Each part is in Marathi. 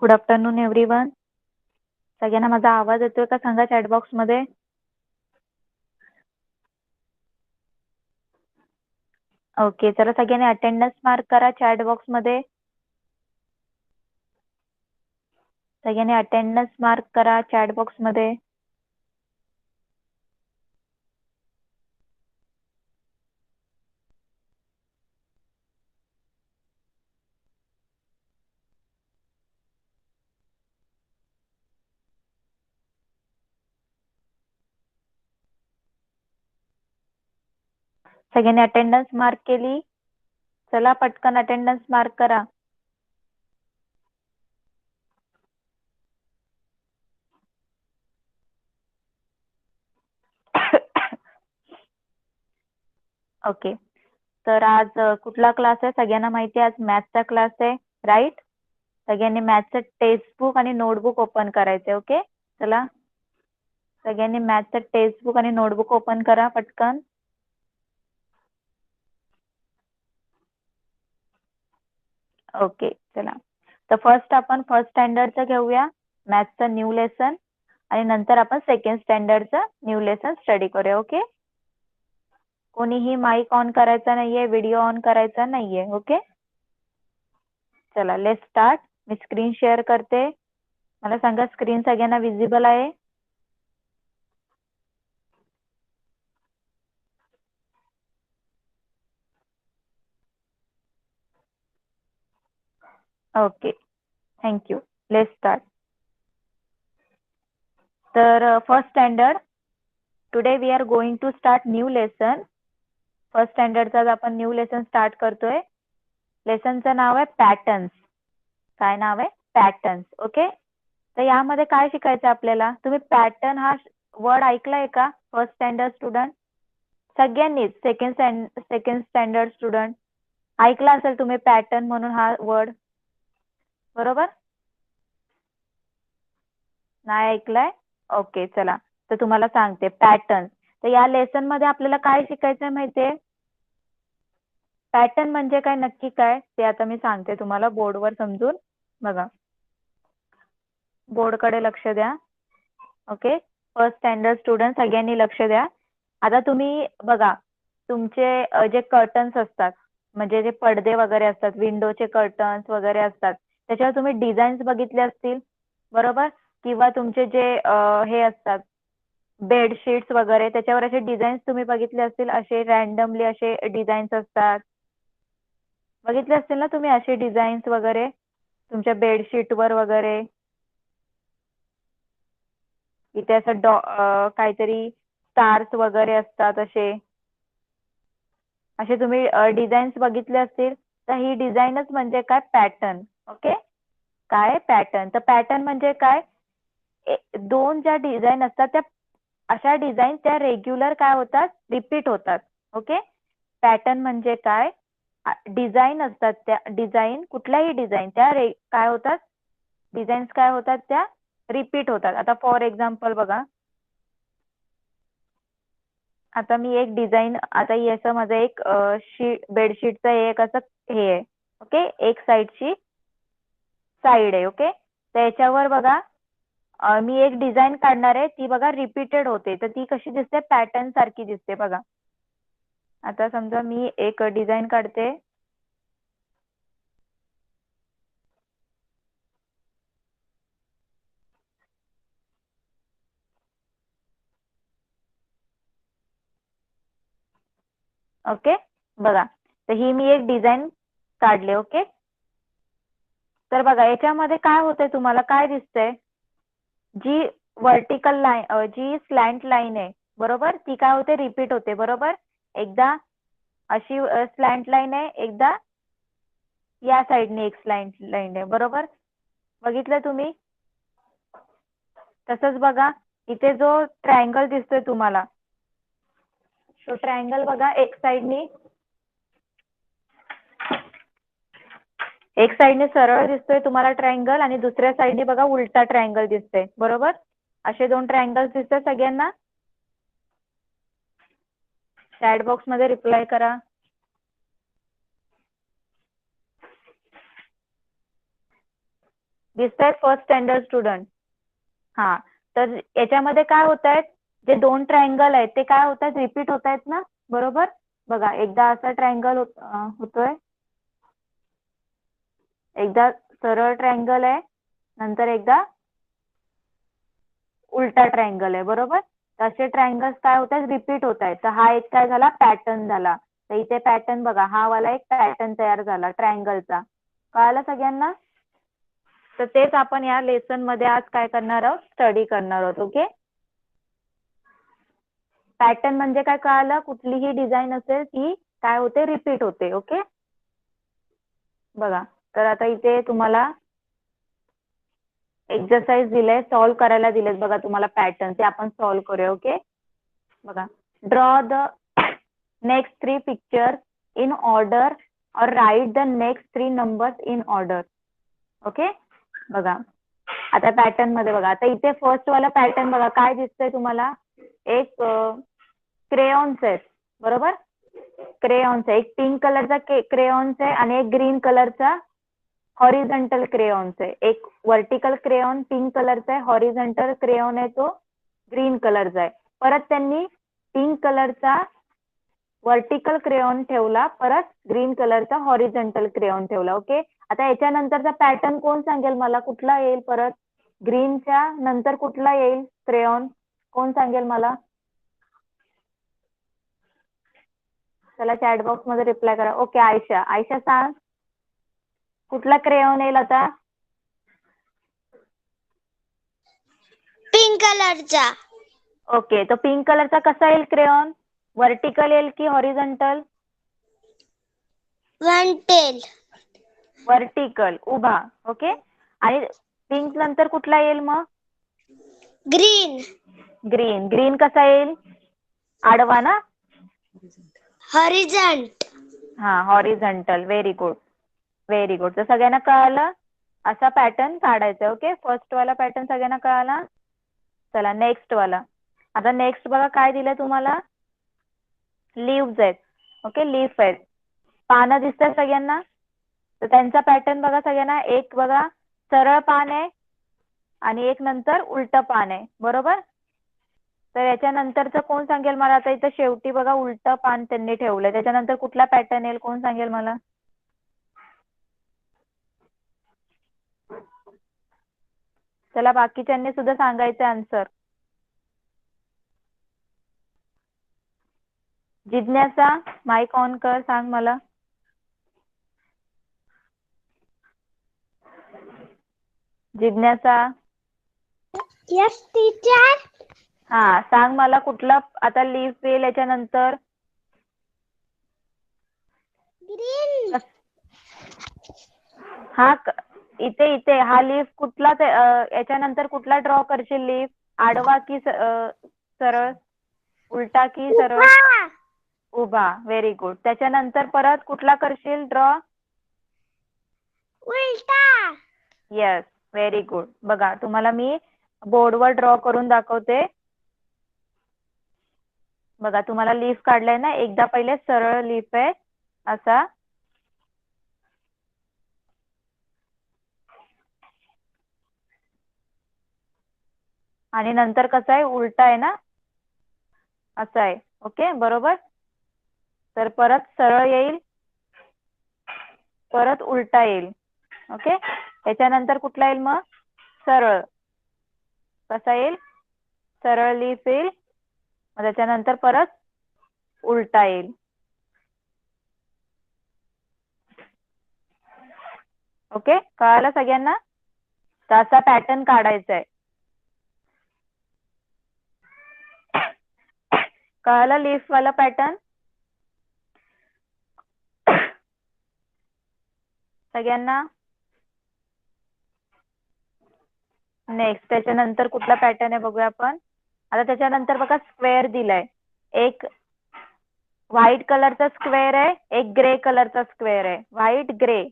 Good afternoon everyone. सगळ्यांना माझा आवाज येतोय का सांगा चॅट बॉक्स मध्ये. ओके, चला सगळ्यांनी अटेंडन्स मार्क करा चॅट बॉक्स मध्ये. सगळ्यांनी अटेंडन्स मार्क करा चॅट बॉक्स मध्ये. सगळ्यांनी अटेंडन्स मार्क केली. चला पटकन अटेंडन्स मार्क करा. ओके, तर आज कुठला क्लास आहे सगळ्यांना माहिती आहे. आज मॅथचा क्लास आहे, राईट. सगळ्यांनी मॅथचं टेक्स्टबुक आणि नोटबुक ओपन करायचे. ओके, चला सगळ्यांनी मॅथचं टेक्स्टबुक आणि नोटबुक ओपन करा पटकन. ओके, चला तर फर्स्ट आपण फर्स्ट स्टँडर्डचं घेऊया मॅथचं न्यू लेसन, आणि नंतर आपण सेकंड स्टँडर्डचं न्यू लेसन स्टडी करूया. ओके, कोणीही माईक ऑन करायचा नाहीये, व्हिडिओ ऑन करायचा नाहीये. ओके, चला लेट स्टार्ट. मी स्क्रीन शेअर करते. मला सांगा स्क्रीन सगळ्यांना विजिबल आहे. Okay, thank you. Let start. तर first standard, today we are going to start new lesson. First स्टँडर्डचा आपण न्यू लेसन स्टार्ट करतोय. लेसनचं नाव आहे पॅटर्न्स. काय नाव आहे? पॅटर्न्स. ओके, तर यामध्ये काय शिकायचं आपल्याला? तुम्ही पॅटर्न हा वर्ड ऐकलाय का फर्स्ट स्टँडर्ड स्टुडंट? सगळ्यांनीच. सेकंड स्टँडर्ड स्टुडंट ऐकला असेल तुम्ही पॅटर्न म्हणून हा वर्ड, बरोबर? नाही ऐकलाय? ओके, चला तर तुम्हाला सांगते पॅटर्न. तर या लेसन मध्ये आपल्याला काय शिकायचंय माहितीये? पॅटर्न म्हणजे काय, नक्की काय ते आता मी सांगते तुम्हाला बोर्डवर समजून. बघा, बोर्डकडे लक्ष द्या. ओके, फर्स्ट स्टँडर्ड स्टुडंट सगळ्यांनी लक्ष द्या. आता तुम्ही बघा, तुमचे जे कर्टन्स असतात, म्हणजे जे पडदे वगैरे असतात, विंडोचे कर्टन्स वगैरे असतात, त्याच्यावर तुम्ही डिझाईन्स बघितले असतील, बरोबर? किंवा तुमचे जे हे असतात बेडशीट्स वगैरे, त्याच्यावर असे डिझाईन्स तुम्ही बघितले असतील. असे रॅन्डमली असे डिझाईन्स असतात, बघितले असतील ना तुम्ही असे डिझाईन्स वगैरे तुमच्या बेडशीटवर वगैरे. इथे असं काहीतरी स्टार्स वगैरे असतात, असे असे तुम्ही डिझाईन्स बघितले असतील. तर ही डिझाईनच म्हणजे काय? पॅटर्न. ओके, काय? पॅटर्न. तर पॅटर्न म्हणजे काय? दोन ज्या डिझाईन असतात त्या अशा डिझाईन त्या रेग्युलर काय होतात? रिपीट होतात. ओके, पॅटर्न म्हणजे काय? डिझाईन असतात, त्या डिझाईन कुठल्याही डिझाईन त्या काय होतात? डिझाईन्स काय होतात? त्या रिपीट होतात. आता फॉर एक्झाम्पल बघा, आता मी एक डिझाईन, आता याचं माझं एक बेडशीटचं एक असं हे आहे. ओके, एक साईडची साईड आहे. ओके, त्याच्यावर बघा मी एक डिझाईन काढणार आहे. ती बघा रिपीटेड होते, तर ती कशी दिसते? पॅटर्न सारखी दिसते. बघा, आता समजा मी एक डिझाईन काढते. ओके, बघा, तर ही मी एक डिझाईन काढले. ओके, तर बघा याच्यामध्ये काय होतंय, तुम्हाला काय दिसतंय? जी वर्टिकल लाईन, जी स्लॅन्ट लाईन आहे, बरोबर, ती काय होते? रिपीट होते, बरोबर. एकदा अशी स्लॅन्ट लाईन आहे, एकदा या साईडने एक स्लॅन्ट लाईन आहे, बरोबर. बघितलं तुम्ही? तसंच बघा, इथे जो ट्रायंगल दिसतोय तुम्हाला, तो ट्रायंगल बघा एक साईडने सरळ दिसतोय तुम्हाला ट्रायंगल, आणि दुसऱ्या साईडने बघा उलटा ट्रायंगल दिसतोय, बरोबर. असे दोन ट्रायंगल्स दिसतात सगळ्यांना. चॅट बॉक्स मध्ये रिप्लाय करा. दिसतायत फर्स्ट स्टँडर्ड स्टुडंट? हा, तर याच्यामध्ये काय होत आहेत, जे दोन ट्रायंगल आहेत ते काय होत आहेत, रिपीट होत आहेत ना, बरोबर? बघा, एकदा असा ट्रायंगल होतोय, एकदा सरळ ट्रायंगल आहे, नंतर एकदा उलटा ट्रायंगल आहे, बरोबर? तसे ट्रायंगल्स काय होत आहेत, रिपीट होत आहेत. तर हा एक काय झाला, पॅटर्न झाला. तर इथे पॅटर्न बघा, हा वाला एक पॅटर्न तयार झाला ट्रायंगलचा. कळालं सगळ्यांना? तर तेच आपण या लेसन मध्ये आज काय करणार आहोत, स्टडी करणार आहोत. ओके, पॅटर्न म्हणजे काय कळालं, कुठलीही डिझाईन असेल ती काय होते, रिपीट होते. ओके, बघा, तर आता इथे तुम्हाला एक्सरसाइज दिले, सॉल्व करायला दिलेत बघा तुम्हाला पॅटर्न, ते आपण सॉल्व करूया. ओके, बघा, draw the next 3 pictures in order or write the next 3 numbers in order. Okay, बघा आता पॅटर्न मध्ये बघा, आता इथे फर्स्ट वाला पॅटर्न बघा, काय दिसतंय तुम्हाला, एक क्रेयॉन्स आहेत, बरोबर? क्रेयॉन्स आहे, एक पिंक कलरचा क्रेयॉन्स आहे आणि एक ग्रीन कलरचा हॉरिझॉन्टल क्रेयॉन्स आहे. एक व्हर्टिकल क्रेयॉन पिंक कलरचा आहे, हॉरिझॉन्टल क्रेयॉन आहे तो ग्रीन कलरचा आहे. परत त्यांनी पिंक कलरचा व्हर्टिकल क्रेयॉन ठेवला, परत ग्रीन कलरचा हॉरिझॉन्टल क्रेयॉन ठेवला. ओके, आता याच्यानंतरचा पॅटर्न कोण सांगेल मला, कुठला येईल परत? ग्रीनच्या नंतर कुठला येईल क्रेयॉन, कोण सांगेल मला? चला चॅट बॉक्स मध्ये रिप्लाय करा. ओके, आयशा, आयशा सांग कुठला क्रेयॉन येईल आता? पिंक कलरचा. ओके, तो पिंक कलरचा कसा येईल क्रेयॉन, व्हर्टिकल येईल की हॉरिझॉन्टल? वन टेल. व्हर्टिकल, उभा. ओके, आणि पिंक नंतर कुठला येईल मग? ग्रीन. ग्रीन, ग्रीन कसा येईल, आडवा ना? हॉरिझॉन्ट. हा, horizontal. Very good, very good. तर सगळ्यांना कळालं, असा पॅटर्न काढायचा. ओके, फर्स्ट वाला पॅटर्न सगळ्यांना कळाला. चला नेक्स्ट वाला. आता नेक्स्ट बघा काय दिलंय तुम्हाला, लीव्स आहेत. ओके, लीफ आहेत, पानं दिसतात सगळ्यांना. तर त्यांचा पॅटर्न बघा सगळ्यांना, एक बघा सरळ पान आहे आणि एक नंतर उलट पान आहे, बरोबर? तर याच्यानंतरचं कोण सांगेल मला, आता इथं शेवटी बघा उलट पान त्यांनी ठेवलंय, त्याच्यानंतर कुठला पॅटर्न येईल, कोण सांगेल मला? चला बाकीच्यांनी सुद्धा सांगायचं आन्सर. जिज्ञासा, माईक ऑन कर, सांग मला. जिज्ञासा, यस टीचर. हा सांग मला कुठला आता लीफ येईल याच्यानंतर? ग्रीन. हा, इथे इथे हा लीफ कुठला याच्यानंतर कुठला ड्रॉ करशील लीफ, आडवा की सरळ, उलटा की सरळ? उभा. Very good. त्याच्यानंतर परत कुठला करशील ड्रॉ? उलटा. Yes, very good. बघा तुम्हाला मी बोर्डवर ड्रॉ करून दाखवते. बघा तुम्हाला लीफ काढलाय ना, एकदा पहिले सरळ लीफ आहे असा, आणि नंतर कसं आहे, उलटा आहे ना, असं आहे. ओके, बरोबर? तर परत सरळ येईल, परत उलटा येईल. ओके, त्याच्यानंतर कुठला येईल मग, सरळ. कसा येईल, सरळ लीफ येईल, मग त्याच्यानंतर परत उलटा येईल. ओके, कळालं सगळ्यांना? तर असा पॅटर्न काढायचा आहे. कळालं लीफ वाला पॅटर्न सगळ्यांना? नेक्स्ट त्याच्यानंतर कुठला पॅटर्न आहे बघूया आपण. आता त्याच्यानंतर बघा स्क्वेअर दिलाय, एक व्हाईट कलरचा स्क्वेअर आहे, एक ग्रे कलरचा स्क्वेअर आहे, व्हाईट ग्रे.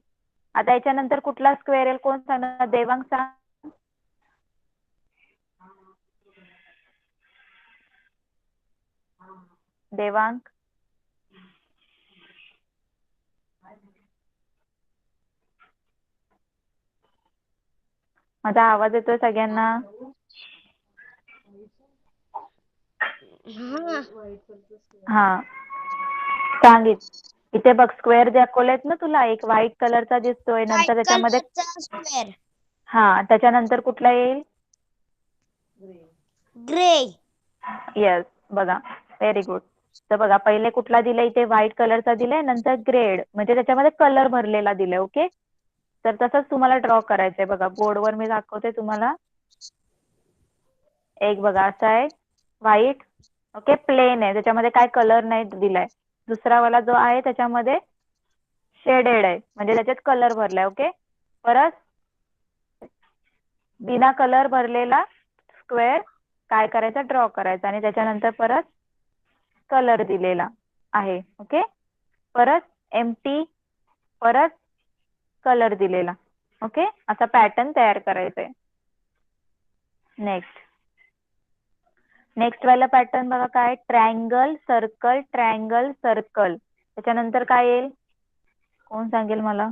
आता याच्यानंतर कुठला स्क्वेअर येईल, कोण सांगणार? देवांग सांग. देवांग, माझा आवाज येतोय सगळ्यांना? हा सांग इथे बघ स्क्वेअर दाखवलेत ना तुला, एक व्हाईट कलरचा दिसतोय, नंतर व्हाईट त्याच्यामध्ये कलरचा स्क्वेअर. हा त्याच्यानंतर कुठला येईल? ग्रे. येस बघा व्हेरी गुड. तर बघा पहिले कुठला दिलाय इथे व्हाईट कलरचा दिलाय, नंतर ग्रेड म्हणजे त्याच्यामध्ये कलर भरलेला दिलाय. ओके तर तसंच तुम्हाला ड्रॉ करायचंय. बघा बोर्डवर मी दाखवते तुम्हाला. एक बघा असा आहे व्हाईट, ओके प्लेन आहे, त्याच्यामध्ये काय कलर नाही दिलाय. दुसरा वाला जो आहे त्याच्यामध्ये शेडेड आहे म्हणजे त्याच्यात कलर भरलाय. ओके परत बिना कलर भरलेला स्क्वेअर काय करायचा, ड्रॉ करायचा आणि त्याच्यानंतर परत कलर दिलेला आहे. ओके परत एम्प्टी, परत कलर दिलेला. ओके असा पॅटर्न तयार करायचा आहे. नेक्स्ट वाला पॅटर्न बघा काय, ट्रायंगल सर्कल ट्रायंगल सर्कल. त्याच्यानंतर काय येईल, कोण सांगेल मला?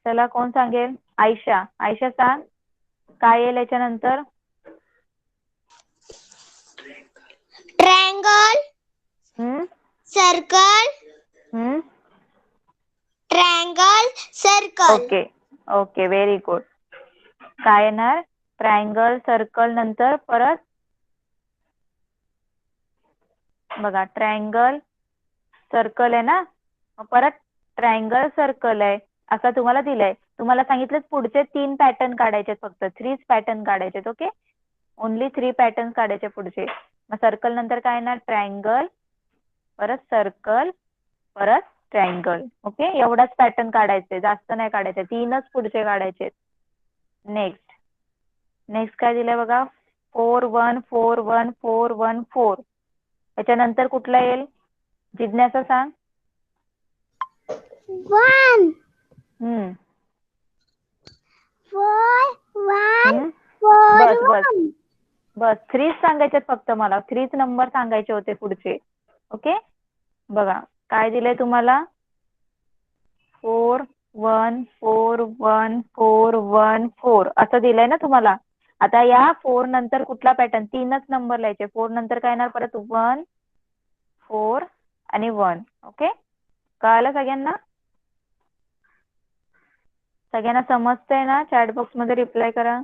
चला कोण सांगेल? आयशा, आयशा सांग काय येईल याच्यानंतर? Triangle circle triangle circle. Okay okay very good. काय येणार? ट्रायंगल सर्कल नंतर परत बघा ट्रायंगल सर्कल आहे ना, परत ट्रायंगल सर्कल आहे असा तुम्हाला दिलाय. तुम्हाला सांगितलं पुढचे 3 पॅटर्न काढायचे, फक्त 3 पॅटर्न काढायचे. ओके ओनली 3 पॅटर्न काढायचे पुढचे. मग सर्कल नंतर काय येणार? ट्रायंगल, परत सर्कल, परत ट्रायंगल. ओके एवढाच पॅटर्न काढायचे, जास्त नाही काढायचे, 3च पुढचे काढायचे. नेक्स्ट काय दिलंय बघा, 4 1 4 1 4 1 4. त्याच्यानंतर कुठला येईल? जिज्ञासा सांग. 1 4 1 4 बस बस 1. बस 3 सांगायचे फक्त, मला 3 नंबर सांगायचे होते पुढचे. ओके बघा काय दिलंय तुम्हाला, 4 1 4 1 4 1 4 असं दिलंय ना तुम्हाला. आता या 4 नंतर कुठला पॅटर्न, 3च नंबर लिहायचे. 4 नंतर काय येणार? परत 1 4 आणि 1. ओके कळालं सगळ्यांना? सगळ्यांना समजतंय ना? चॅट बॉक्स मध्ये रिप्लाय करा.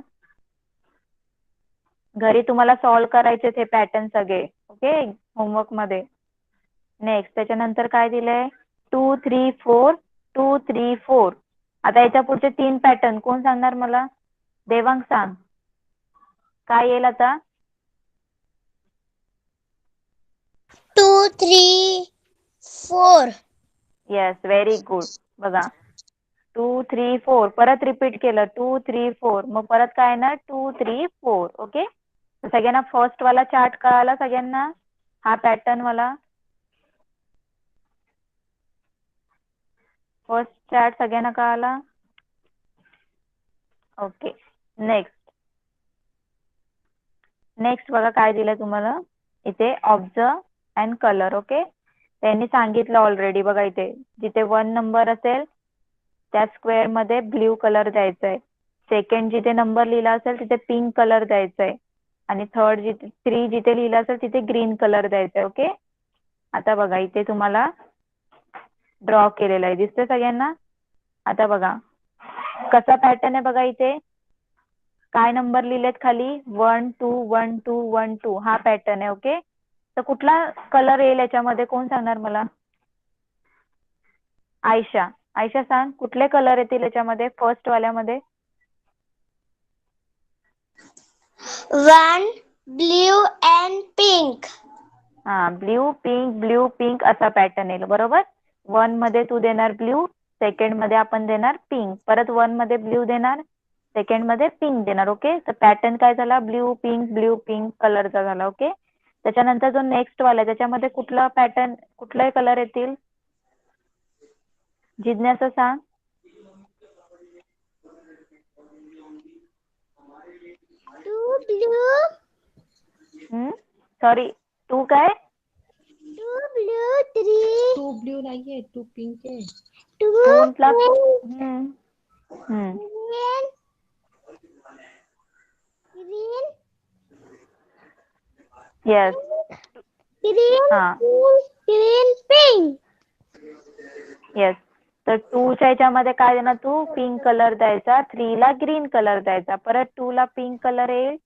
घरी तुम्हाला सॉल्व्ह करायचे ते पॅटर्न सगळे. ओके होमवर्क मध्ये. नेक्स्ट त्याच्यानंतर काय दिलंय, 2 3 4 2 3 4. आता याच्या पुढचे 3 पॅटर्न कोण सांगणार मला? देवांग सांग काय येईल आता? 2 3 4. Yes very good. बघा 2 3 4 परत रिपीट केलं 2 3 4, मग परत काय येणार? 2 3 4. ओके सगळ्यांना फर्स्ट वाला चार्ट कळाला सगळ्यांना? हा पॅटर्न वाला फर्स्ट चार्ट सगळ्यांना कळाला? ओके नेक्स्ट बघा काय दिलंय तुम्हाला इथे, ऑब्झर्व अँड कलर. ओके त्यांनी सांगितलं ऑलरेडी. बघा इथे जिथे 1 नंबर असेल त्या स्क्वेअर मध्ये ब्ल्यू कलर द्यायचा आहे. सेकंड जिथे नंबर लिहिला असेल तिथे पिंक कलर द्यायचा आहे. आणि थर्ड 3 जिथे लिहिलं असेल तिथे ग्रीन कलर द्यायचा आहे. ओके आता बघा इथे तुम्हाला ड्रॉ केलेला आहे, दिसतंय सगळ्यांना? आता बघा कसा पॅटर्न आहे बघा इथे, काय नंबर लिहिलेत खाली? 1 2 1 2 1 2 हा पॅटर्न आहे. ओके तर कुठला कलर येईल याच्यामध्ये, कोण सांगणार मला? आयशा, आयशा सांग कुठले कलर येतील याच्यामध्ये फर्स्ट वाल्यामध्ये? 1 blue and pink. हा ब्ल्यू पिंक असा पॅटर्न येईल बरोबर. 1 मध्ये तू देणार ब्ल्यू, सेकंड मध्ये आपण देणार पिंक, परत 1 मध्ये ब्ल्यू देणार, सेकंड मध्ये पिंक देणार. ओके तर पॅटर्न काय झाला? ब्ल्यू पिंक कलरचा झाला. ओके त्याच्यानंतर जो नेक्स्ट वाला आहे त्याच्यामध्ये कुठला पॅटर्न, कुठलाही कलर येतील? जिज्ञासा सांग. 2 blue. सॉरी 2 काय? 2 blue 3. 2 ब्ल्यू नाहीये 2 पिंक आहे. Two ऊनला pink. हम्म Green. Green. Yes Green. हा Green. Pink. येस. तर 2 च्या ह्याच्यामध्ये काय देणार तू पिंक कलर द्यायचा, 3 ला ग्रीन कलर द्यायचा, परत 2 ला पिंक कलर येईल,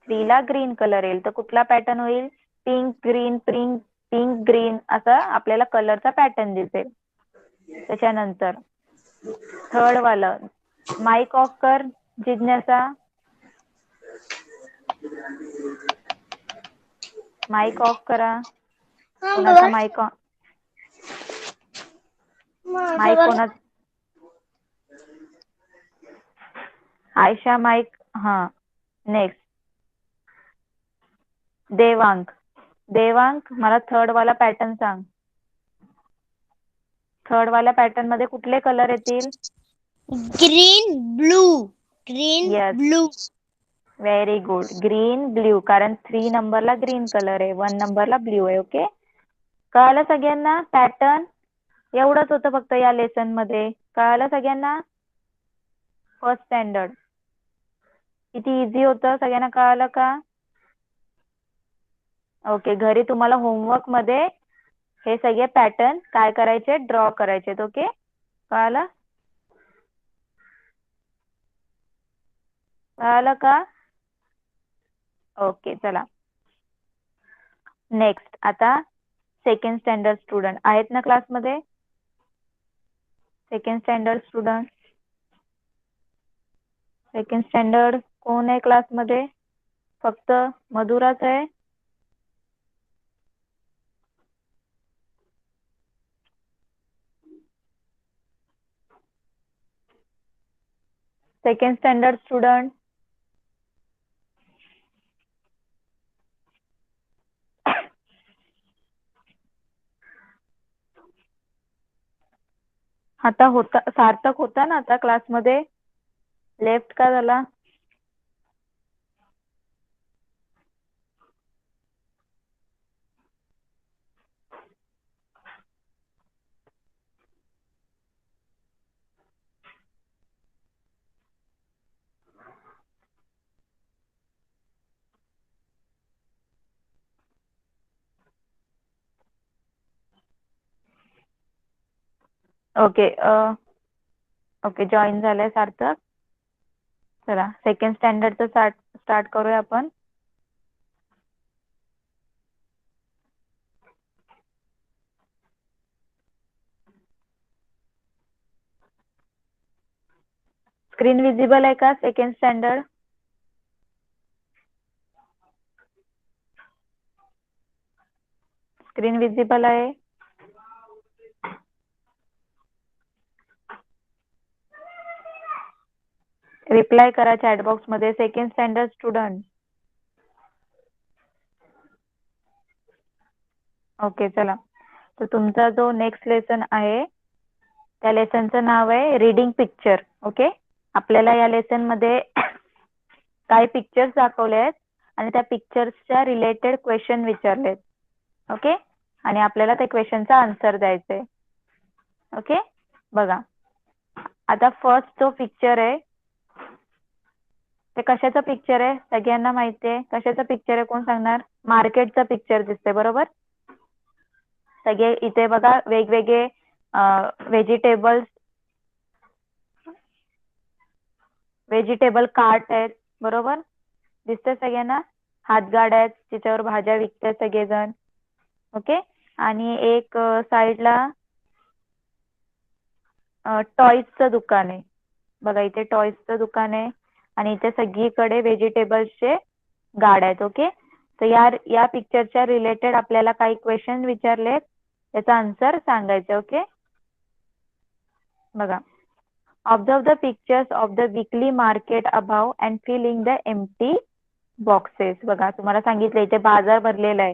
3 ला ग्रीन कलर येईल. तर कुठला पॅटर्न होईल? Pink green pink pink green असा आपल्याला कलरचा पॅटर्न दिसेल. त्याच्यानंतर थर्ड वालं माईक ऑफ कर जिज्ञासा. माईक ऑफ करा. कोणाचा माईक ऑन? माईक कोणा? आयशा माईक. हा नेक्स्ट देवांग. देवांग मला थर्ड वाला पॅटर्न सांग. थर्ड वाल्या पॅटर्न मध्ये कुठले कलर येतील? Green. Blue. Green. Yes Blue. Very good. Green blue, कारण 3 नंबरला ग्रीन कलर आहे, 1 नंबरला ब्ल्यू आहे. ओके, कळालं सगळ्यांना पॅटर्न? एवढंच होतं फक्त या लेसन मध्ये. कळालं सगळ्यांना? फर्स्ट स्टँडर्ड किती इझी होतं, सगळ्यांना कळालं का? ओके, घरी तुम्हाला होमवर्क मध्ये हे सगळे पॅटर्न काय करायचे? ड्रॉ करायचे. ओके, कळालं? कळालं का? ओके, चला नेक्स्ट. आता सेकंड स्टँडर्ड स्टुडंट आहेत ना क्लासमध्ये? Second standard student, second standard कोण आहे क्लासमध्ये? फक्त मधुराच आहे? सेकंड स्टँडर्ड स्टुडंट आता होता, सार्थक होता ना आता क्लासमध्ये? लेफ्ट का झाला? ओके ओके, जॉईन झालंय सार्थक. चला सेकंड स्टँडर्डचं स्टार्ट करूया आपण. स्क्रीन विजिबल आहे का सेकंड स्टँडर्ड? स्क्रीन विजिबल आहे? रिप्लाय करा चॅट बॉक्स मध्ये सेकंड स्टँडर्ड स्टुडंट. ओके, चला. तर तुमचा जो नेक्स्ट लेसन आहे त्या लेसनचं नाव आहे रीडिंग पिक्चर. ओके, आपल्याला या लेसन मध्ये काही पिक्चर्स दाखवले आहेत आणि त्या पिक्चर्सच्या रिलेटेड क्वेश्चन विचारलेत. ओके, आणि आपल्याला त्या क्वेश्चनचा आन्सर द्यायचा आहे. ओके, बघा आता फर्स्ट जो पिक्चर आहे ते कशाचं पिक्चर आहे? सगळ्यांना माहिती आहे कशाचं पिक्चर आहे? कोण सांगणार? मार्केटचं पिक्चर दिसते बरोबर. सगळे इथे बघा वेगवेगळे व्हेजिटेबल कार्ट आहेत बरोबर, दिसते सगळ्यांना. हातगाड्या आहेत तिच्यावर भाज्या विकतात सगळेजण. ओके, आणि एक साईडला टॉईजचं दुकान आहे बघा. इथे टॉईजचं दुकान आहे आणि इथे सगळीकडे व्हेजिटेबल्सचे गाड्या आहेत. ओके, तर या पिक्चरच्या रिलेटेड आपल्याला काही क्वेश्चन विचारलेत, त्याचा आन्सर सांगायचं. ओके, बघा. Observe the pictures of the weekly market above and fill in the empty boxes. बघा तुम्हाला सांगितलं इथे बाजार भरलेला आहे,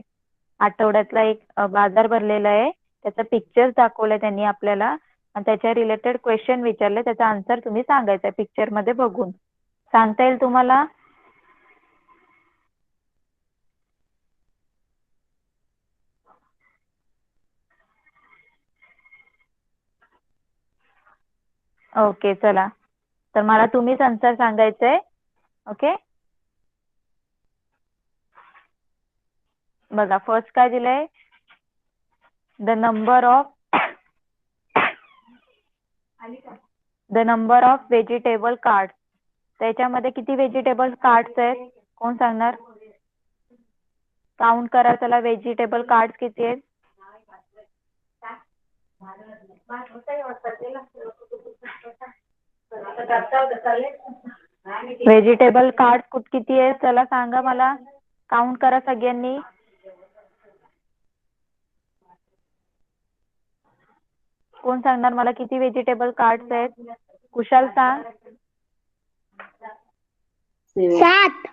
आठवड्यातला एक बाजार भरलेला आहे, त्याचं पिक्चर्स दाखवलंय त्यांनी आपल्याला आणि त्याच्या रिलेटेड क्वेश्चन विचारले, त्याचा आन्सर तुम्ही सांगायचा पिक्चर मध्ये बघून. सांगता येईल तुम्हाला? ओके चला, तर मला तुम्हीच आन्सर सांगायचंय. ओके, बघा फर्स्ट काय दिलंय, the number of vegetable card. त्याच्यामध्ये किती व्हेजिटेबल कार्ड्स आहेत, कोण सांगणार? काउंट करा चला, व्हेजिटेबल कार्ड किती आहेत? व्हेजिटेबल कार्ड किती आहेत चला सांगा मला, काउंट करा सगळ्यांनी. कोण सांगणार मला किती व्हेजिटेबल कार्ड्स आहेत? कुशाल सांग. 7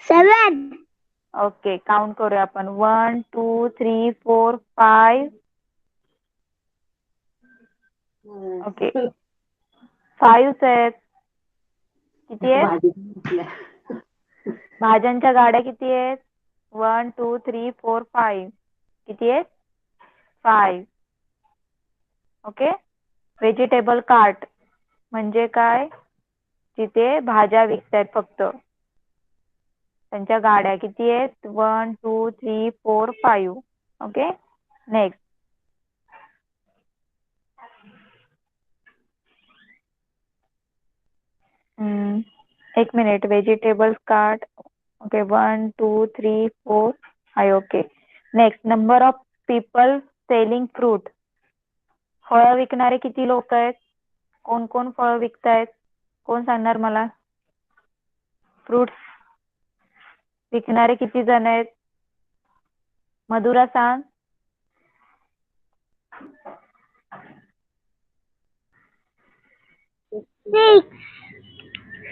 7 ओके, काउंट करूया आपण. 1 2 3 4 5. ओके, 5 आहेत. किती आहेत? भाज्यांच्या गाड्या किती आहेत? 1 2 3 4 5. किती आहेत? 5. ओके, व्हेजिटेबल कार्ट म्हणजे काय? तिथे भाज्या विकतायत फक्त. त्यांच्या गाड्या किती आहेत? 1 2 3 4 5. Okay, next. एक minute, vegetable cart. Okay, 1 2 3 4 5. Okay, next. Number of people selling fruit. फळं विकणारे किती लोक आहेत? कोण कोण फळं विकतायत? कोण सांगणार मला? फ्रुट्स विकणारे किती जण आहेत? मधुरा सांग.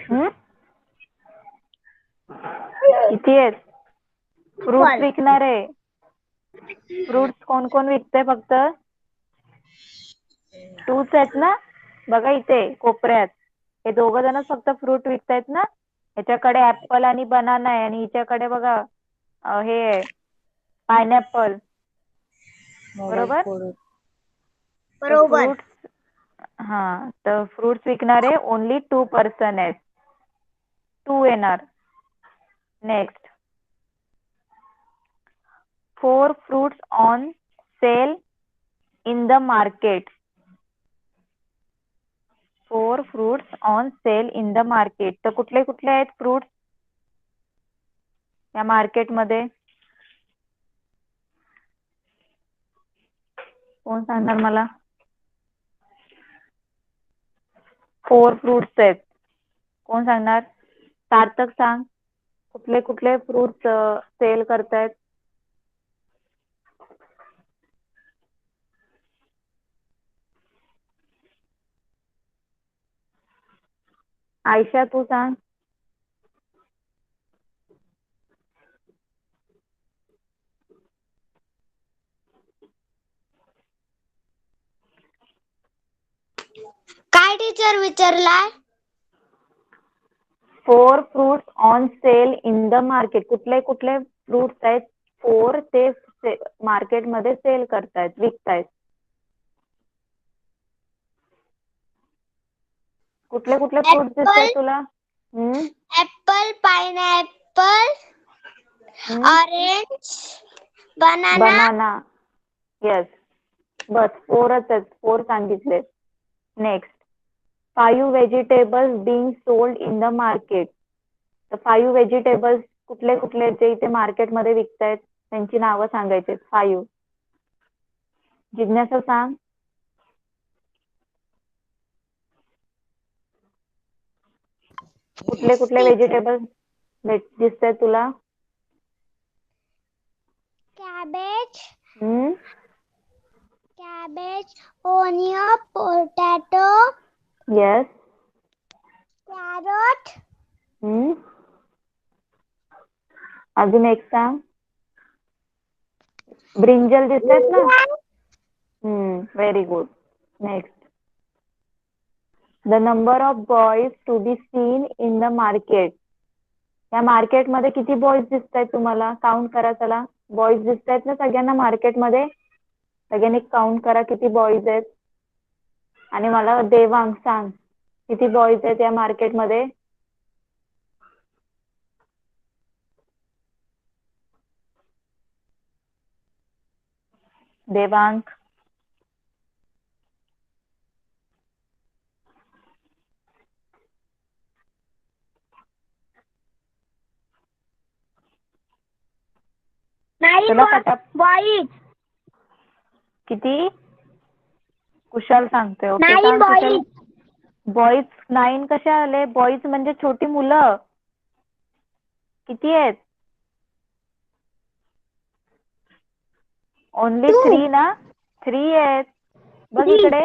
6 किती आहेत फ्रुट्स विकणारे? फ्रुट्स कोण कोण विकते? फक्त 2च आहेत ना? बघा इथे कोपऱ्यात हे दोघ जणच फक्त फ्रूट विकतायत ना. ह्याच्याकडे ऍपल आणि बनाना आहे आणि हिच्याकडे बघा हे आहे पायनॅपल. बरोबर. बरोबर. हा, तर फ्रुट्स विकणारे ओनली 2 पर्सन आहेत. 2 येणार. Next. 4 fruits on sale in the market. 4 fruits on sale in the market. तर कुठले कुठले आहेत फ्रुट्स या मार्केट मध्ये? कोण सांगणार मला? 4 फ्रुट्स आहेत. कोण सांगणार? सार्थक सांग, कुठले कुठले फ्रुट्स सेल करतायत? आयशा तू सांग. काय टीचर विचारलाय? 4 fruits on sale in the market. कुठले कुठले फ्रुट्स आहेत 4 ते मार्केट मध्ये सेल करतायत, विकतायत? कुठले कुठले फ्रुट्स दिसतात तुला? Apple, pineapple, orange, banana. Yes, बस 4च आहेत. 4 सांगितले. Next. 5 vegetables being sold in the market. तर 5 व्हेजिटेबल्स कुठले कुठले जे इथे मार्केट मध्ये विकतायत त्यांची नावं सांगायची. 5. जिज्ञासा सांग. कुठले कुठले व्हेजिटेबल्स दिसतायत तुला? Cabbage, hmm, cabbage, onion, potato, yes. Carrot, अजून एक सांग. ब्रिंजल दिसतायत ना? Very good. Next. The number of boys to be seen in the market. या मार्केट मध्ये किती बॉयज दिसतायत तुम्हाला? काउंट करा चला. बॉयज दिसतायत ना सगळ्यांना मार्केट मध्ये? सगळ्यांनी काउंट करा किती बॉयज आहेत. आणि मला देवांग सांग किती बॉईज आहेत या मार्केटमध्ये? देवांग. चला फटाफट. बॉईज. किती? कुशाल सांगतोय. ओके, 9 सांग कुशाल. बॉईज. बॉईज 9 कशा आले? बॉईज म्हणजे छोटी मुलं. किती आहेत? ओनली 3 ना? 3 आहेत. बघ इकडे.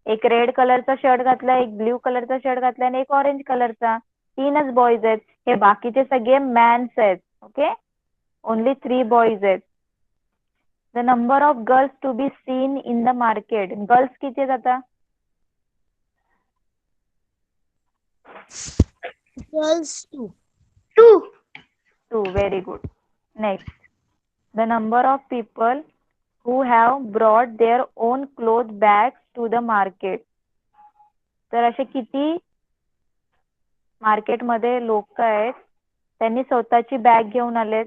एक रेड कलरचा शर्ट घातला, एक ब्ल्यू कलरचा शर्ट घातला आणि एक ऑरेंज कलरचा. 3च बॉईज आहेत. हे बाकीचे सगळे मॅन्स आहेत. ओके, ओनली 3 बॉईज आहेत. The number of girls to be seen in the market. Girls किती आहेत आता? Girls 2. 2. Very good. Next, the number of people who have brought their own cloth bags to the market. तर असे किती मार्केटमध्ये लोक आहेत त्यांनी स्वतःची बॅग घेऊन आलेत,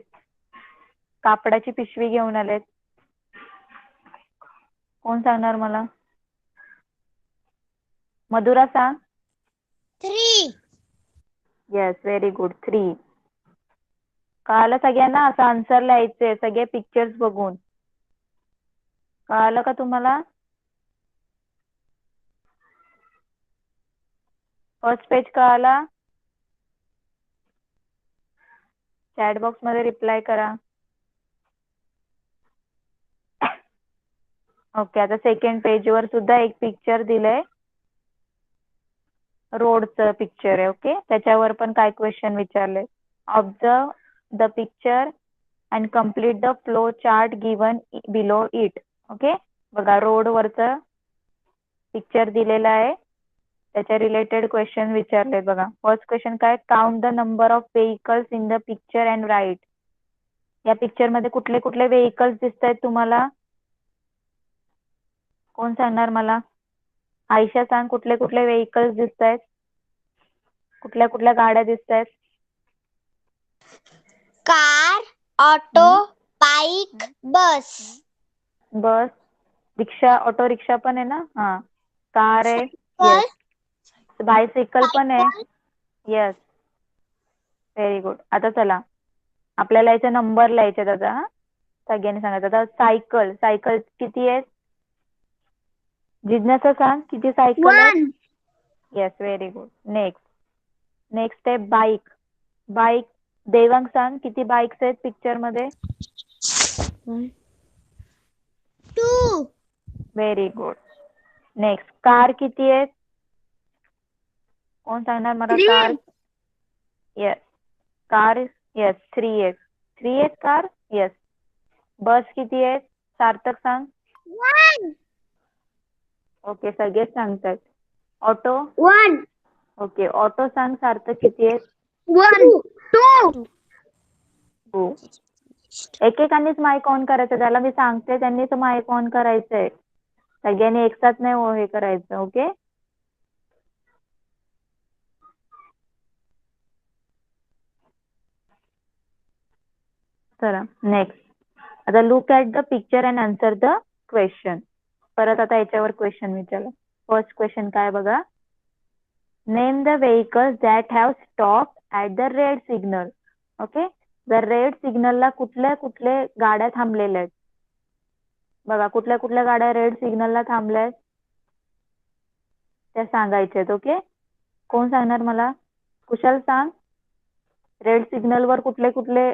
कापडाची पिशवी घेऊन आलेत? कोण सांगणार मला? मधुरा सांग. 3. Yes, very good. 3. कळालं सगळ्यांना? असं आन्सर लिहायचे सगळे पिक्चर्स बघून. कळालं का तुम्हाला? फर्स्ट पेज कळाला? चॅट बॉक्स मध्ये रिप्लाय करा. ओके, आता सेकंड पेज वर सुद्धा एक पिक्चर दिलंय. रोडचं पिक्चर आहे. ओके, त्याच्यावर पण काय क्वेश्चन विचारले. Observe the picture and complete the flow chart given below it. Okay, बघा रोडवरचं पिक्चर दिलेलं आहे, त्याच्या रिलेटेड क्वेश्चन विचारले. बघा फर्स्ट क्वेश्चन काय? Count the number of vehicles in the picture and write. या पिक्चर मध्ये कुठले कुठले व्हेकल्स दिसत आहेत तुम्हाला? कोण सांगणार मला? आयशा सांग, कुठले कुठले व्हेकल्स दिसत आहेत? कुठल्या कुठल्या गाड्या दिसत आहेत? कार, ऑटो, बाईक, बस. बस, रिक्षा, ऑटो रिक्षा पण आहे ना? हा, कार आहे. येस. बायसायकल पण आहे. Yes, very good. आता चला आपल्याला याचे नंबर लिहायचे दादा. हा, सगळ्यांनी सांगायचं. आता सायकल, सायकल किती आहेत? जिज्ञासा सांग किती सायकल आहेत? 1. Yes, very good. नेक्स्ट आहे बाईक. बाईक देवांग सांग किती बाईक्स आहेत पिक्चर मध्ये? 2. Very good. नेक्स्ट कार किती आहेत? कोण सांगणार मला? 3. कार. Yes, car. येस, 3 आहेत. 3 आहेत कार. येस. बस किती आहेत? सार्थक सांग. 1. ओके, सगळेच सांगतात. ऑटो. 1. ओके, ऑटो सांग सार्थक किती आहेत? 1. 2. हो, एकेकांनीच माईक ऑन करायचं. त्याला मी सांगते त्यांनीच माईक ऑन करायचंय. सगळ्यांनी एकसाथ नाही हे करायचं. ओके, चला नेक्स्ट. आता look at the picture and answer the question. परत आता याच्यावर क्वेश्चन विचारलं. फर्स्ट क्वेश्चन काय बघा? Name the vehicles that have stop at the red signal. Okay, the red सिग्नलला कुठल्या कुठल्या गाड्या थांबलेल्या आहेत? बघा कुठल्या कुठल्या गाड्या रेड सिग्नलला थांबल्या आहेत त्या सांगायच्या आहेत. ओके, कोण सांगणार मला? कुशल सांग. रेड सिग्नल वर कुठले कुठले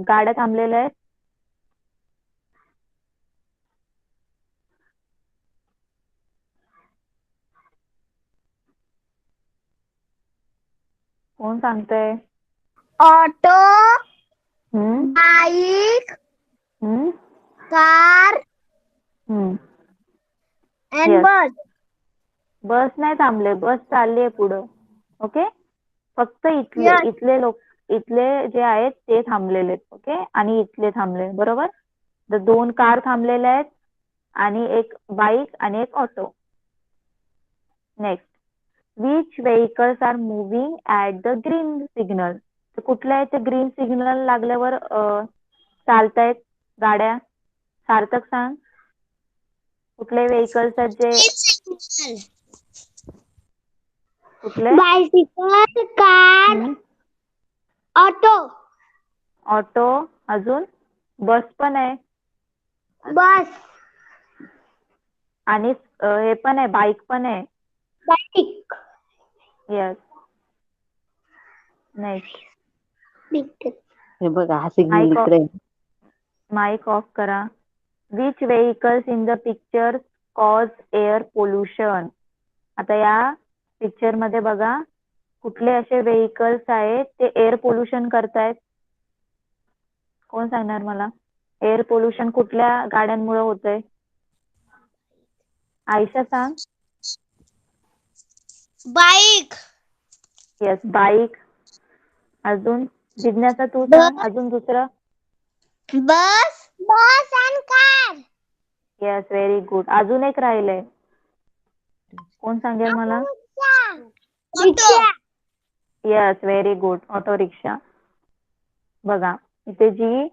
गाड्या थांबलेल्या आहेत? कोण सांगतंय? ऑटो, हम्म बाईक, हम्म कार हम्म and Yes. बस. बस नाही थांबले, बस चालली आहे पुढं. ओके, फक्त Yes. इथले लोक, इथले जे आहेत ते थांबलेले आहेत. ओके, आणि इथले थांबले. बरोबर. तर 2 कार थांबलेल्या आहेत आणि एक बाईक आणि एक auto. Next, which vehicles are moving at the green signal. तर कुठल्या आहे ते ग्रीन सिग्नल लागल्यावर चालतायत गाड्या? सार्थक सांग, कुठले व्हेकल्स आहेत जे कुठले? Bicycle, car, auto. ऑटो, अजून बस पण आहे बस, आणि हे पण आहे, बाईक पण आहे. बाईक. येस. नेक्स्ट, हे बघा हा सिग्नल माईक इकडे आहे. माईक ऑफ करा. Which vehicles in the picture cause air pollution. आता या पिक्चर मध्ये बघा कुठले असे व्हेकल्स आहेत ते एअर पोल्युशन करतायत? कोण सांगणार मला? एअर पोल्युशन कुठल्या गाड्यांमुळे होतंय? आयशा सांग. बाईक. Yes, bike. अजून जिज्ञासा तू सांग, अजून दुसरं. Bus, bus and car. Yes, very good. अजून एक राहिलंय, कोण सांगेल मला? Rickshaw. Yes, very good, auto rickshaw. बघा इथे जी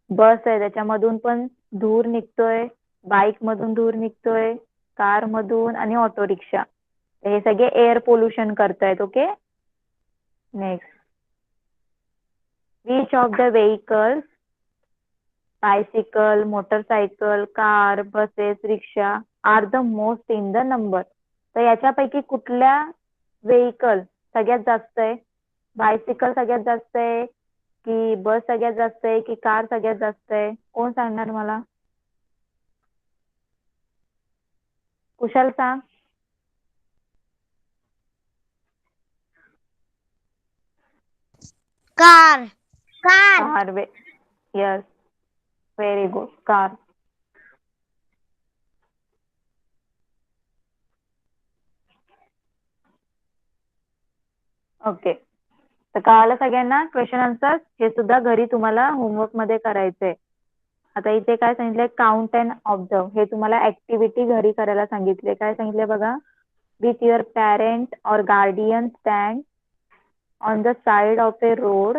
बस आहे त्याच्यामधून पण धूर निघतोय, बाईक मधून धूर निघतोय, कार मधून आणि ऑटो रिक्षा. हे सगळे एअर पोल्युशन करतायत. Okay. Next, which of the vehicles, bicycle, motorcycle, car, buses, rickshaw are the most in the number. तर याच्यापैकी कुठल्या व्हेकल सगळ्यात जास्त आहे? बायसिकल सगळ्यात जास्त आहे की बस सगळ्यात जास्त आहे की कार सगळ्यात जास्त आहे? कोण सांगणार मला? कुशल सांग. Car. Car. Car. Yes, very good, car. Okay, तर कळालं सगळ्यांना क्वेश्चन आन्सर? हे सुद्धा घरी तुम्हाला होमवर्क मध्ये करायचंय. आता इथे काय सांगितलंय? Count and observe. हे तुम्हाला ऍक्टिव्हिटी घरी करायला सांगितले. काय सांगितले बघा? विथ युअर पॅरेंट और guardian stand on the side of A road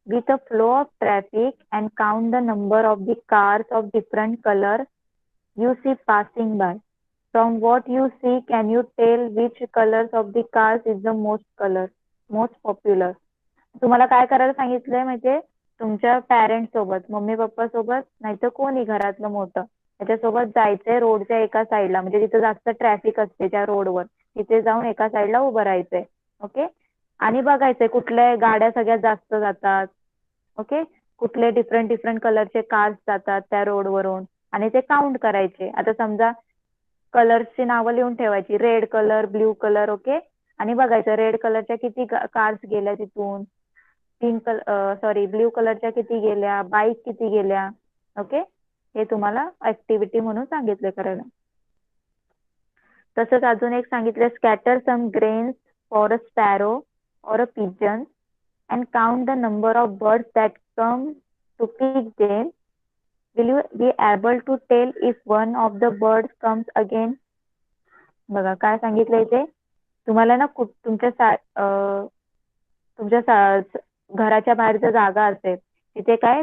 with a flow of traffic and count the number of the cars of different color you see passing by. From what you see, can you tell which colors of the cars is the most popular? तुम्हाला काय करायला सांगितलंय माहितीये? तुमच्या पॅरेंट सोबत, मम्मी पप्पा सोबत, नाहीतर कोणी घरातलं मोठं त्याच्यासोबत जायचंय रोडच्या एका साईडला, म्हणजे जिथे जास्त ट्रॅफिक असते त्या रोडवर, तिथे जाऊन एका साईडला उभं राहायचंय. ओके. आणि बघायचंय कुठल्या गाड्या सगळ्यात जास्त जातात. ओके. कुठले डिफरंट कलरचे कार्स जातात त्या रोडवरून आणि ते काउंट करायचे. आता समजा कलर्सची नावं लिहून ठेवायची, red colour, blue colour. Okay. आणि बघायचं रेड कलरच्या किती कार्स गेल्या तिथून, ब्ल्यू कलरच्या किती गेल्या, बाईक किती गेल्या. ओके. हे तुम्हाला ऍक्टिव्हिटी म्हणून सांगितले करायला. तसंच अजून एक सांगितलं, scatter some grains for a sparrow or a pigeon and count the number of birds that come to pick them. Will you be able to tell if one of the birds comes again? बघा काय सांगितलंय ते. तुम्हाला ना तुमच्या घराच्या बाहेर जर जागा असेल तिथे काय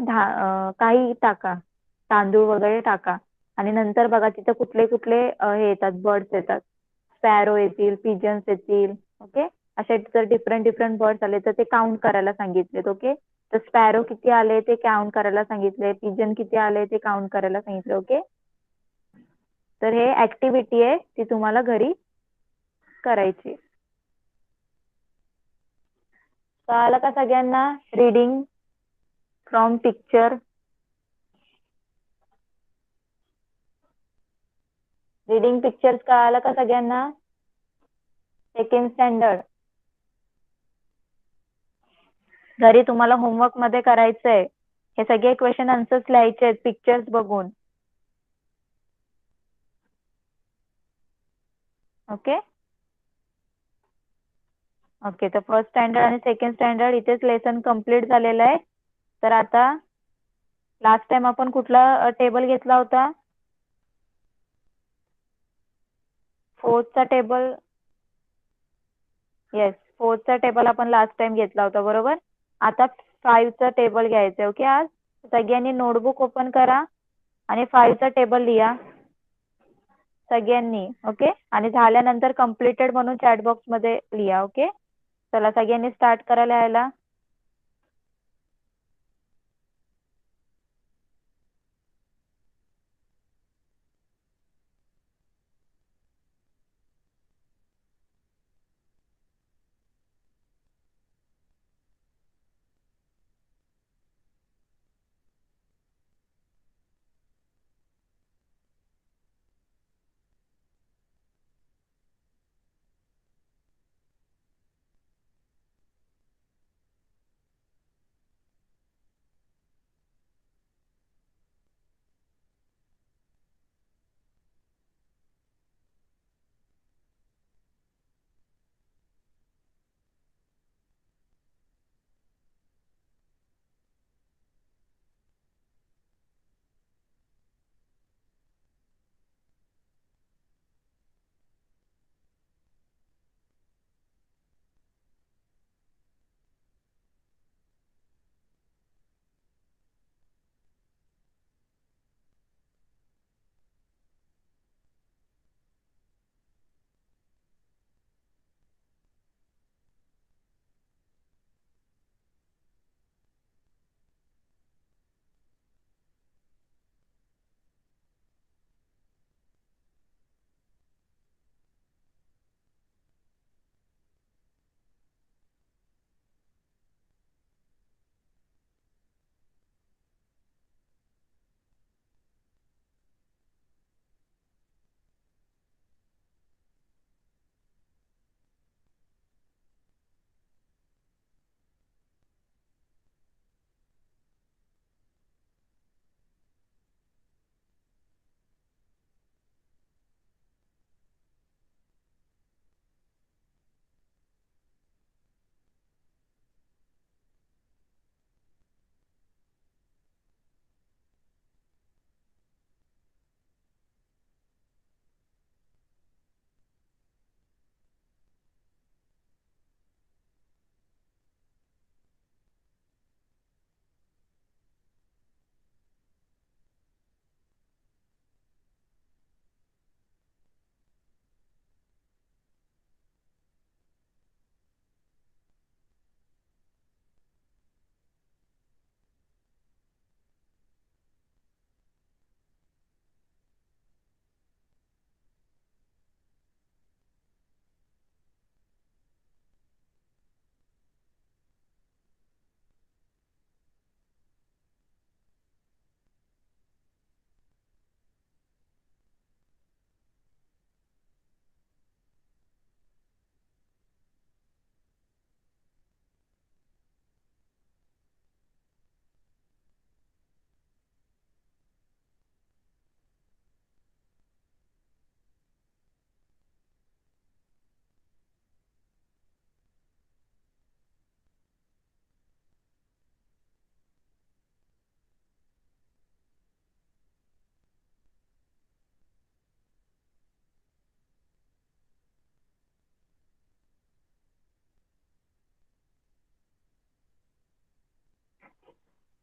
काही टाका, तांदूळ वगैरे टाका आणि नंतर बघा तिथे कुठले कुठले हे येतात, बर्ड्स येतात. स्पॅरो येतील, पिजन्स येतील. ओके. असे जर डिफरंट बर्ड्स आले तर ते काउंट करायला सांगितलेत. ओके. तर स्पॅरो किती आले ते काउंट करायला सांगितले, पिजन किती आले ते काउंट करायला सांगितले. ओके. तर हे ऍक्टिव्हिटी आहे, ती तुम्हाला घरी करायची. कळालं का सगळ्यांना? Reading from picture, reading pictures कळालं का सगळ्यांना? Second standard. घरी तुम्हाला होमवर्क मध्ये करायचंय. हे सगळे क्वेश्चन आन्सर्स लिहायचे आहेत पिक्चर्स बघून. ओके. ओके, तर फर्स्ट स्टँडर्ड आणि सेकंड स्टँडर्ड इथेच लेसन कम्प्लीट झालेलं आहे. तर आता लास्ट टाइम आपण कुठला टेबल घेतला होता? फोर्थचा टेबल, येस, फोर्थचा टेबल आपण लास्ट टाइम घेतला होता बरोबर. आता फाईव्हचा टेबल घ्यायचा. ओके, आज सगळ्यांनी नोटबुक ओपन करा आणि फाईव्हचा टेबल लिहा सगळ्यांनी. ओके, आणि झाल्यानंतर कम्प्लिटेड म्हणून चॅट बॉक्स मध्ये लिहा. ओके, चला सगळ्यांनी स्टार्ट करा लिहायला.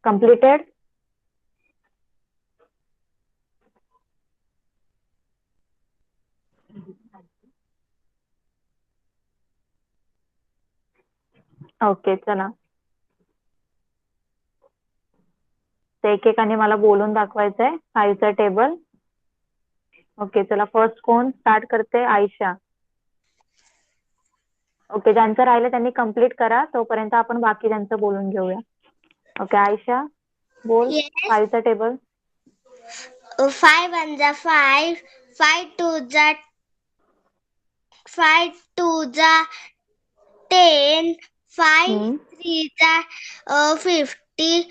कम्प्लिटेड. ओके, चला ते एकेकाने मला बोलून दाखवायचंय फाईव्हचा टेबल. ओके, चला फर्स्ट कोण स्टार्ट करते? आयशा. ओके, ज्यांचं राहिलं त्यांनी कंप्लीट करा, तोपर्यंत आपण बाकी ज्यांचं बोलून घेऊया. ओके, आयशा बोल Yes. फाईव्हचा टेबल. 5 1 जा 5, 5 2 जा 10, 5 3 जा 50,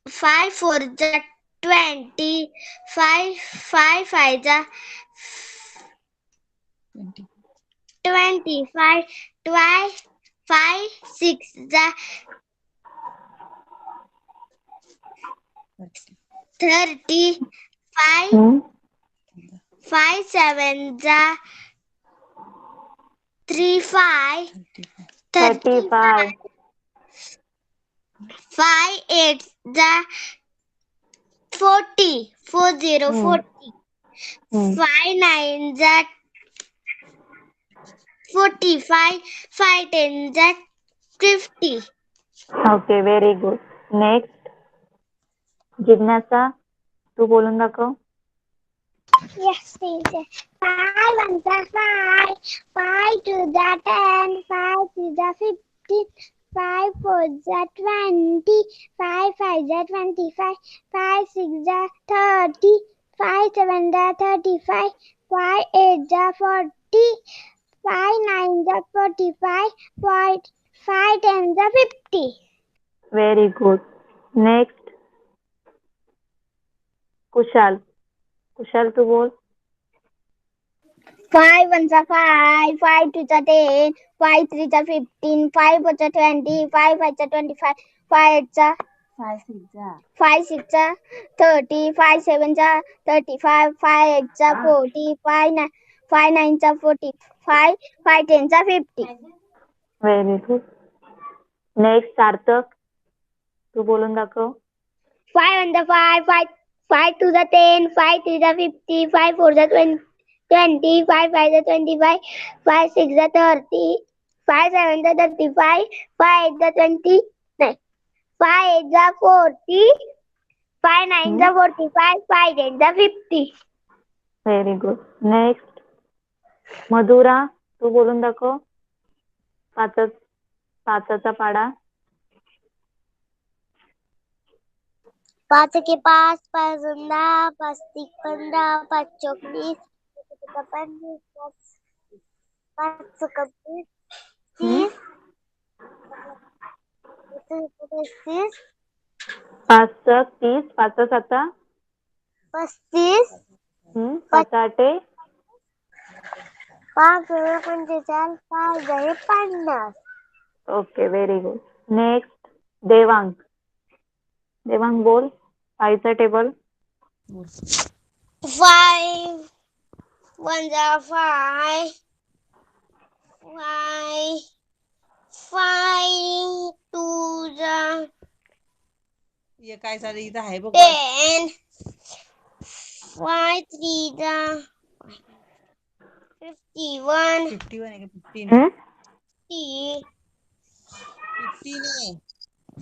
5 4 जा 20, 5 5 जा 25, 5 6 जा 30, 5 7 जा 3 5 35. 5 8 the 40 40 हम्म. 40 हम्म. 5 9 the 45 5 10 the 50. Okay, very good. Next जिज्ञासा, तू बोलून दाखव. Yes, teacher. 5 1 the 5, 5 2 the 10, 5 3 the 15, 5 4 the 20, 5 5 the 25, 5 6 the 30, 5 7 the 35, 5 8 the 40, 5 9 the 45, 5 10 the 50. Very good. Next Kushal. Kushal, तू बोल. 5 1 the 5, 5 2 the 10, 5 3 the 15, 5 4 the 20, 5 5 the 25, 5 8 the 5 6 the 30, 5 7 the 35, 5 8 the 40, 5 9 the 45, 5 10 the 50. Very good. Next सार्थक, तू बोलून दाखव. 5 1 the 5, 5 2 the 10, 5 3 the 50, 5 4 the 20, 5 5 the 25, 5 6 the 30, 5 7 the 35, 5 8 the 20, 5 8 the 40, 5 9 the 45, 5 10 the 50. Very good. Next Madhura, तू बोलून दाखव. पाचाचा पाडा. 5 के 5, 5 10, 5 3 15, 5 चौक 20, 5 छक्का 20, 30, 30, 5 30, 5 7, 35, 5 8, 5 45, 5 50. Okay, very good. Next Devang. Devang बोल 5 चा टेबल. 5 1 the 5, 5 5 2 the ये काय झालं इथं आहे बघ 10, 5 3 the 51, 51 आहे का 15 हम्म? 50, 15 आहे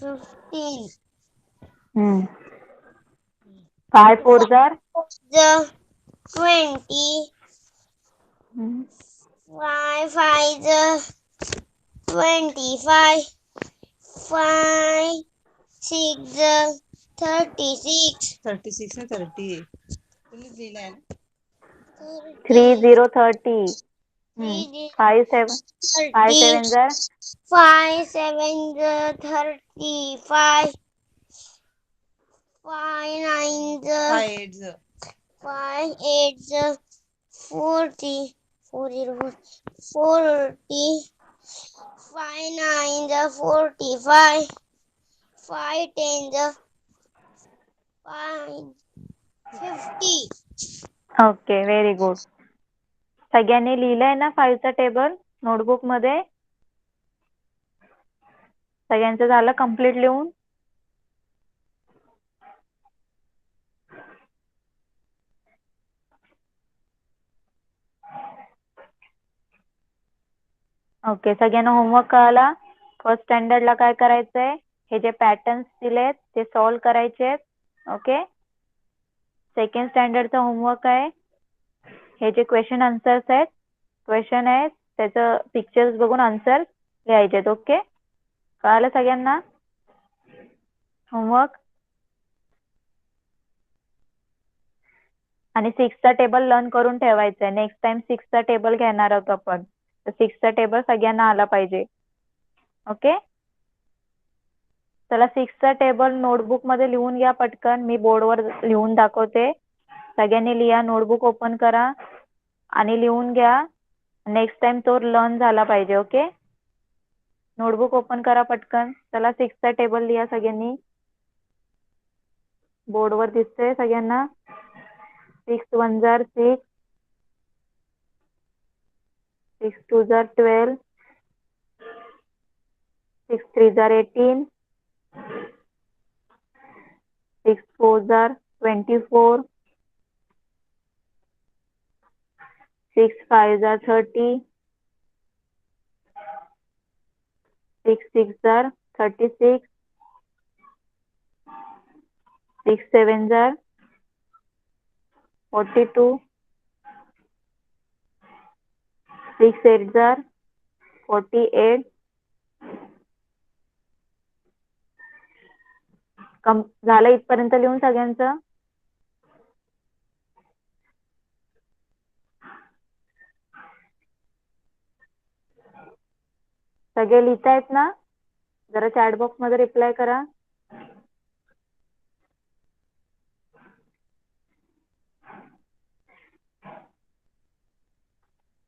15, 5 4 जार. the 20, हम्म. 5 5 the 25, 5 6 the 36, 36 ना 30 आहे तुम्हीच लिहिलाय ना 3 0 30. 30, 5 7 5 7 जार. 5 7 the 35, 5 9 the 5 8 5 8 the 40, 40, 5 9 the 45, 5 10 the 5 50. Okay, very good. सगळ्यांनी लिहिलंय ना 5 चा टेबल नोटबुक मध्ये. सगळ्यांचं झालं कंप्लीट लिहून. ओके, सगळ्यांना होमवर्क कळाला. फर्स्ट स्टँडर्डला काय करायचंय, हे जे पॅटर्न्स दिलेत ते सॉल्व्ह करायचे. ओके. सेकंड स्टँडर्डचा होमवर्क आहे, हे जे क्वेश्चन आन्सर्स आहेत, क्वेश्चन आहे त्याचं पिक्चर्स बघून आन्सर लिहायचे. ओके, कळालं सगळ्यांना होमवर्क. आणि 6 चा टेबल लर्न करून ठेवायचा आहे. नेक्स्ट टाइम 6 चा टेबल घेणार आहोत आपण, तर 6 चा टेबल सगळ्यांना आला पाहिजे. ओके, चला 6 चा टेबल नोटबुक मध्ये लिहून घ्या पटकन. मी बोर्डवर लिहून दाखवते. सगळ्यांनी लिहा, नोटबुक ओपन करा आणि लिहून घ्या. नेक्स्ट टाइम तो लर्न झाला पाहिजे. ओके, नोटबुक ओपन करा पटकन. चला 6 चा टेबल लिहा सगळ्यांनी. बोर्डवर दिसतंय सगळ्यांना. 6 1 जार 6, 6 2s are 12, 6 3s are 18, 6 4s are 24, 6 5s are 30, 6 6s are 36, 6 7s are 42, 6 8s are 48. झालं इथपर्यंत लिहून सगळ्यांचं? सगळे लिहितायत ना? जरा चॅट बॉक्स मध्ये रिप्लाय करा.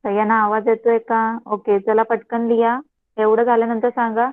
सगळ्यांना आवाज येतोय का? ओके, चला पटकन लिहा. एवढं झाल्यानंतर सांगा.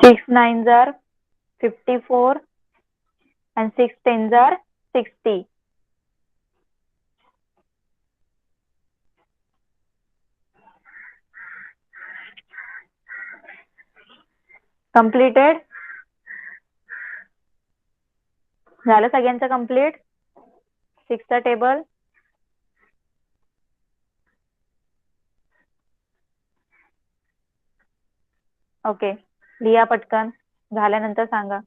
Six 9s are 54 and 6 10s are 60. Completed? झालं सगळ्यांचं कंप्लीट? 6चा टेबल? ओके, लिहा पटकन. झाल्यानंतर सांगा.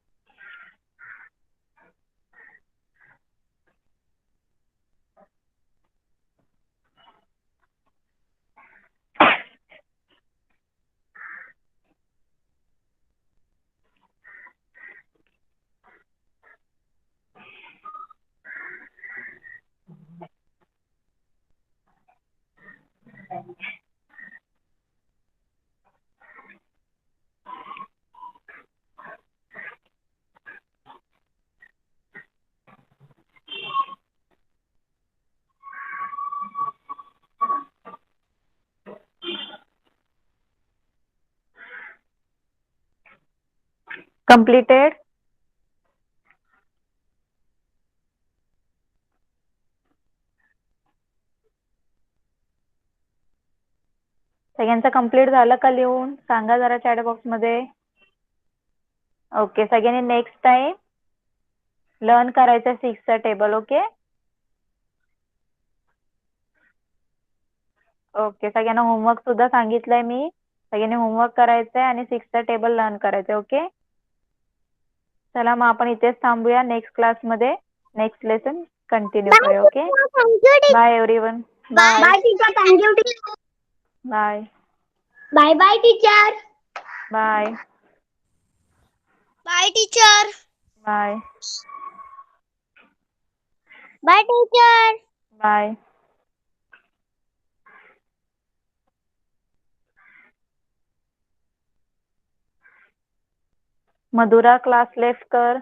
Completed? सगळ्यांचं कंप्लीट झालं का लिहून? सांगा जरा चॅट बॉक्स मध्ये. ओके, सगळ्यांनी नेक्स्ट टाइम लर्न करायचं 6चा टेबल. ओके ओके, सगळ्यांना होमवर्क सुद्धा सांगितलंय मी. सगळ्यांनी होमवर्क करायचंय आणि 6चा टेबल लर्न करायचंय. ओके, चला मग आपण इथेच थांबूया. नेक्स्ट क्लास मध्ये नेक्स्ट लेसन कंटिन्यू करूया. Okay, bye everyone. Bye Bye teacher. Thank you teacher. Bye Bye bye teacher. Bye Bye teacher. Bye Bye teacher. Bye. Madhura class left कर.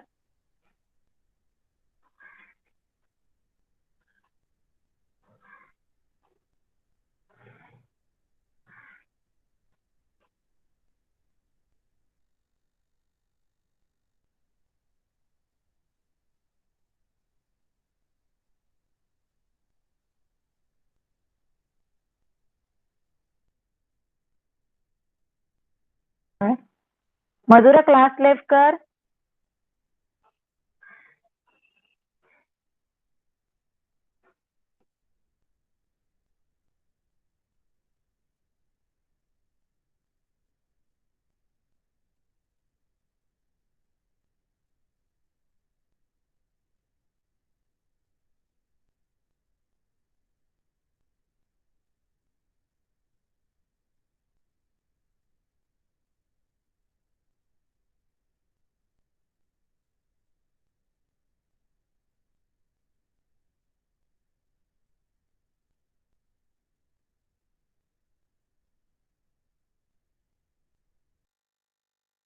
मधुरा क्लास लेफ्ट कर.